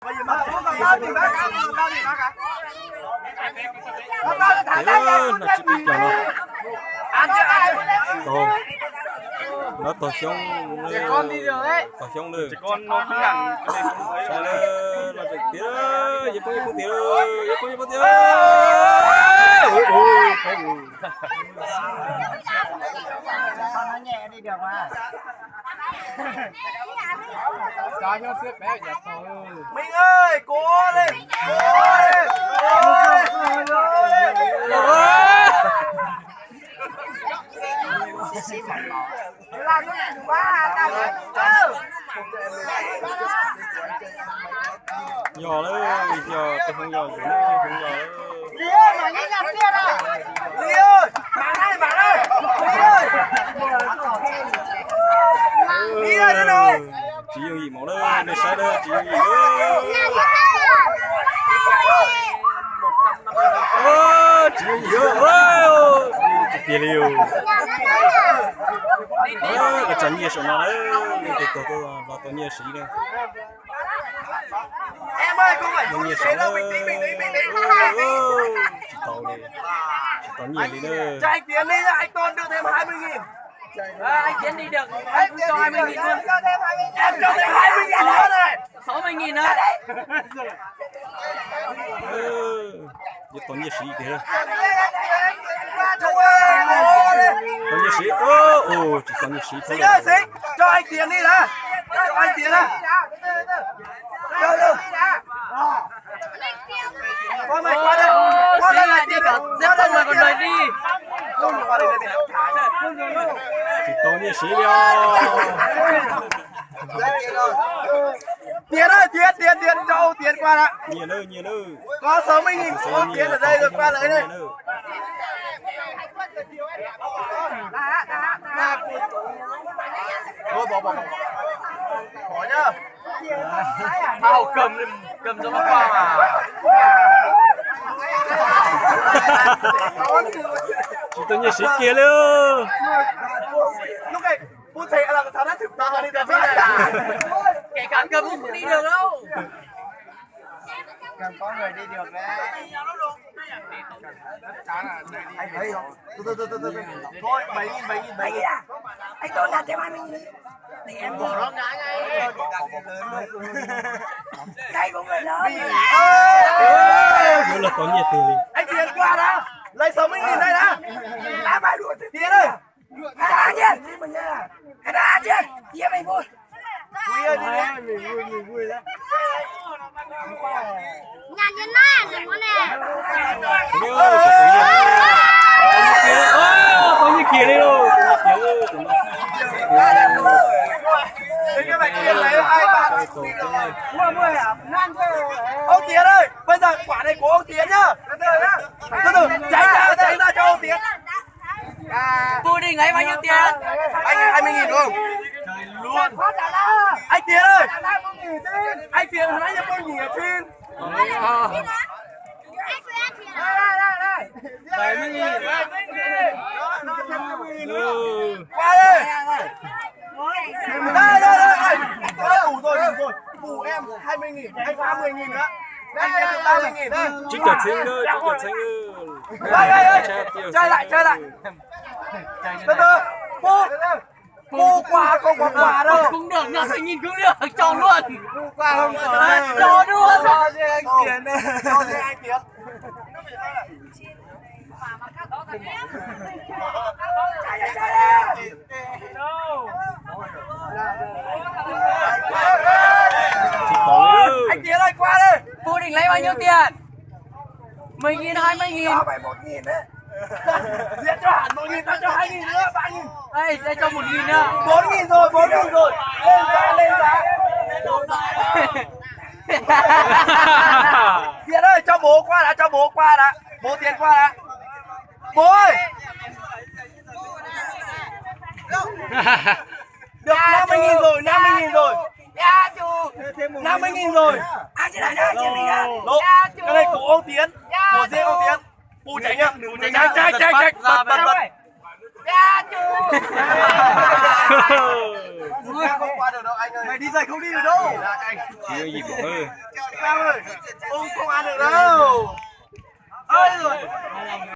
Nó tổ xuống trẻ con đi được đấy, tổ xuống được trẻ con nó không hẳn cái này không sai ấy lên là trực tiếp giúp con tiếp giúp con tiếp Nó nhẹ đi được mà. cho nhau xếp bé giờ thôi. Minh ơi, cố lên, cố lên, cố lên. Làm cái này quá, tao nhỏ lên nhỏ tôi không nhỏ nữa không nhỏ Lia, mà nhanh nhặt Lia nào. Ly ơi, bạn ơi, Ly ơi. Ly ơi, đây rồi. chỉ dùng gì máu đây để sai đây chỉ dùng gì nữa chỉ dùng gì nữa tiền liều cái chân nhiều số nào đấy để tôi vào tôi nhiều sĩ đây Em ơi, không phải nhiều số thế đâu, nữa bình tĩnh. chỉ tàu này chỉ tàu nhiều đi nữa Cho anh Tiến đi nhá, anh Tôn đưa thêm 20.000. Anh Tiến đi được, anh cho 20.000 luôn. Em cho thêm 20.000 nữa này. 60.000 nữa. giờ tàu nhiều sĩ thế rồi Trung ơi, cố lên. tàu nhiều sĩ chỉ tàu nhiều sĩ thôi Xính ơi, Xính, cho anh Tiến đi đã. Cho anh Tiến đã. Đâu. Qua mày qua đây. Qua đây lại đi cả dép tông mà còn đợi đi. Qua đây để chỉ tàu nhiều sĩ đâu Tiến ơi, Tiến, cho Tiến qua đã. nhiều nữa Có 60.000 của Tiến ở đây rồi, qua lấy đây. Thôi bỏ. Bỏ nhá. Tao cầm cho nó qua mà. chỉ tàu nhiều sĩ kia luôn Lúc này Bút thầy là thằng đã thực ta đi ra phía này. Kể cả cầm cũng không đi được đâu. Cần có người đi được đấy. Anh thấy không? Từ. Thôi, 7.000 à? Anh Tôn đặt thêm 20.000 đi. Để em bỏ nó ngã ngay. Đây có người lớn. đó là có nhiều tiền Anh Tiến qua đã. Lấy 60.000 đây đã. Làm bài đuổi Tiến ơi. Hãy đá chứ. Hãy đá chứ. Tiến mày vui. Vui ơi, mình vui lắm. Nhà nhân này đừng có nè. có như kia đây đâu Cái bạch Tiến lấy 2 bạn. Mua hả? Ông Tiến ơi, bây giờ quả này của ông Tiến nhá. Từ, tránh ra cho ông Tiến. Vô địch lấy bao nhiêu tiền? Anh 20.000 đúng không? Luôn. Anh Tiến ơi. Anh Tiến nãy giờ con gì ở trên? Đây. 70.000. Qua đây. Đây. Đủ rồi. Bù em 20.000, anh 30.000 nữa. Anh em được 30.000. chỉ cả xinh nữa Đây. Chơi lại. Từ. Bù quà không có quà đâu. Cũng được, 50.000 cũng được, cho luôn. Quà không có. Cho luôn. Cho anh Tiến. Anh Tiến ơi, qua đây. Vô địch lấy bao nhiêu tiền? 10.000, 20.000. Cho mày 1.000 đấy. Diễn cho hẳn 1.000, tao cho 2.000 nữa, 3.000. Đây cho 1.000 nữa. 4.000 rồi. Lên giá. Tiến ơi, cho bố qua đã, Bố Tiến qua đã. Bố ơi. Được 50.000 rồi. 50.000 rồi. Ai trên này nhá, cái này của ông Tiến. Của riêng ông Tiến. Bù tránh nhá. Tránh. Bật. Không qua được đâu anh ơi. Mày đi giày không đi được đâu. chỉ có gì bỏ Cam ơi, ông không ăn được đâu. Ơi rồi.